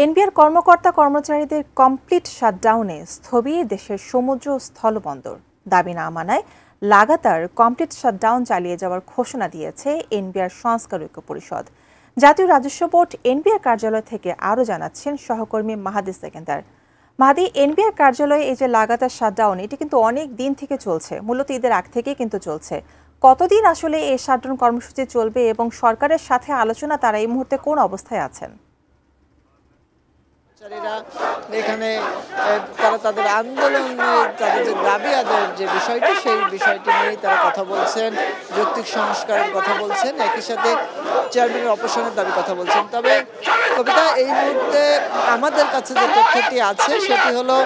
NBR কর্মকর্তা কর্মচারীদের complete শাটডাউনে স্থবির দেশের সমুদ্র স্থলবন্দর দাবি না মানায় লাগাতার কমপ্লিট শাটডাউন চালিয়ে যাওয়ার ঘোষণা দিয়েছে এনবিআর সংস্কার ঐক্য পরিষদ। জাতীয় রাজস্ব বোর্ড এনবিআর কার্যালয় থেকে আরও জানাচ্ছেন সহকর্মী মাহাদি সেকেন্দার। মাহাদি, এনবিআর কার্যালয়ে এই যে লাগাতার শাটডাউন, এটি কিন্তু অনেক দিন থেকে চলছে, মূলত ঈদের আগ থেকেই কিন্তু চলছে। কতদিন আসলে এই শাটডাউন কর্মসূচি চলবে এবং সরকারের সাথে আলোচনা তারা এই মুহূর্তে কোন অবস্থায় আছেন? এখানে তারা তাদের আন্দোলন, তাদের যে দাবি আদায়ের যে বিষয়টি, সেই বিষয়টি নিয়েই তারা কথা বলছেন, যৌক্তিক সংস্কারের কথা বলছেন, একই সাথে চেয়ারম্যানের অপসারণের দাবি কথা বলছেন। তবে কবিতা, এই মুহূর্তে আমাদের কাছে যে তথ্যটি আছে সেটি হলো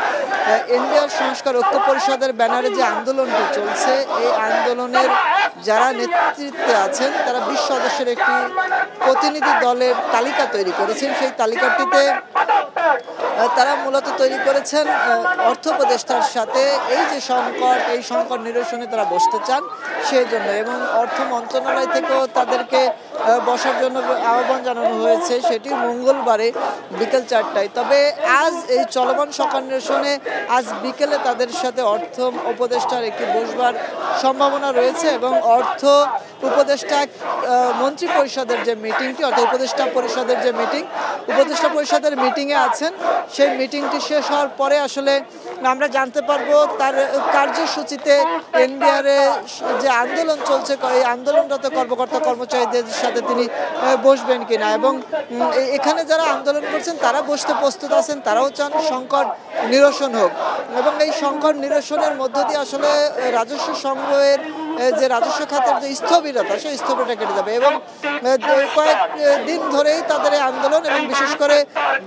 এনবিআর সংস্কার ঐক্য পরিষদের ব্যানারে যে আন্দোলনটি চলছে, এই আন্দোলনের যারা নেতৃত্বে আছেন তারা 20 সদস্যের একটি প্রতিনিধি দলের তালিকা তৈরি করেছেন। সেই তালিকাটিতে তারা মূলত তৈরি করেছেন অর্থ উপদেষ্টার সাথে এই যে সংকট, এই সংকট নিরসনে তারা বসতে চান সেই জন্য, এবং অর্থ মন্ত্রণালয় থেকেও তাদেরকে বসার জন্য আহ্বান জানানো হয়েছে, সেটি মঙ্গলবারে বিকেল 4টায়। তবে আজ এই চলমান সংকট নিরসনে আজ বিকেলে তাদের সাথে অর্থ উপদেষ্টার একটি বসবার সম্ভাবনা রয়েছে, এবং অর্থ উপদেষ্টা মন্ত্রী পরিষদের যে মিটিংটি, অর্থাৎ উপদেষ্টা পরিষদের যে উপদেষ্টা পরিষদের মিটিংয়ে আছেন। সেই মিটিংটি শেষ হওয়ার পরে আসলে আমরা জানতে পারবো তার কার্যসূচিতে এনবিআরে যে আন্দোলন চলছে, এই আন্দোলনরত কর্মকর্তা কর্মচারীদের সাথে তিনি বসবেন কিনা, এবং এখানে যারা আন্দোলন করছেন তারা বসতে প্রস্তুত আছেন, তারাও চান সংকট নিরসন হোক, এবং এই সংকট নিরসনের মধ্য দিয়ে আসলে রাজস্ব সংগ্রহের যে রাজস্ব খাতের যে স্থবিরতা, সেই স্থবিরতা কেটে যাবে। এবং কয়েক দিন ধরেই তাদের এই আন্দোলন, এবং বিশেষ করে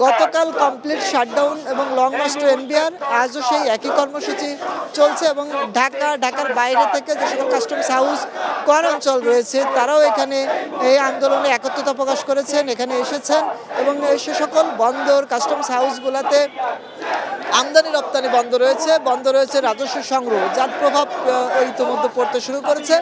গতকাল কমপ্লিট শাটডাউন এবং লং মার্চ টু এনবিআর, আজও সেই একই কর্মসূচি চলছে, এবং ঢাকার বাইরে থেকে যে সকল কাস্টমস হাউস কর অঞ্চল রয়েছে তারাও এখানে এই আন্দোলনে একত্রতা প্রকাশ করেছেন, এখানে এসেছেন, এবং সে সকল বন্দর কাস্টমস হাউসগুলোতে আমদানি রপ্তানি বন্ধ রয়েছে রাজস্ব সংগ্রহ, যার প্রভাব ইতিমধ্যে পড়তে শুরু করেছে।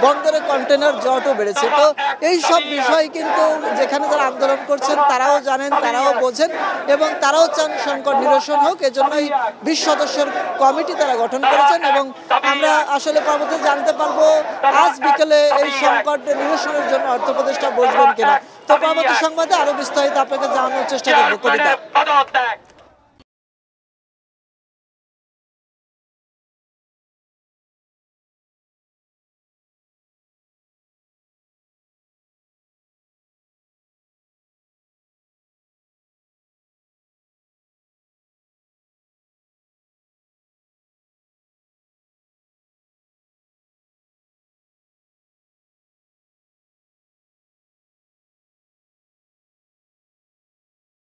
বন্দরে কন্টেনার জটও বেড়েছে। তো এই সব বিষয় কিন্তু যেখানে যারা আন্দোলন করছেন তারাও জানেন, তারাও বোঝেন, এবং তারাও চান সংকট নিরসন হোক। এজন্যই 20 সদস্যের কমিটি তারা গঠন করেছেন, এবং আমরা আসলে পরবর্তীতে জানতে পারবো আজ বিকেলে এই সংকট নিরসনের জন্য অর্থ উপদেষ্টা বসবেন কিনা। তো পরবর্তী সংবাদে আরো বিস্তারিত আপনাকে জানানোর চেষ্টা করবো। কবিতা।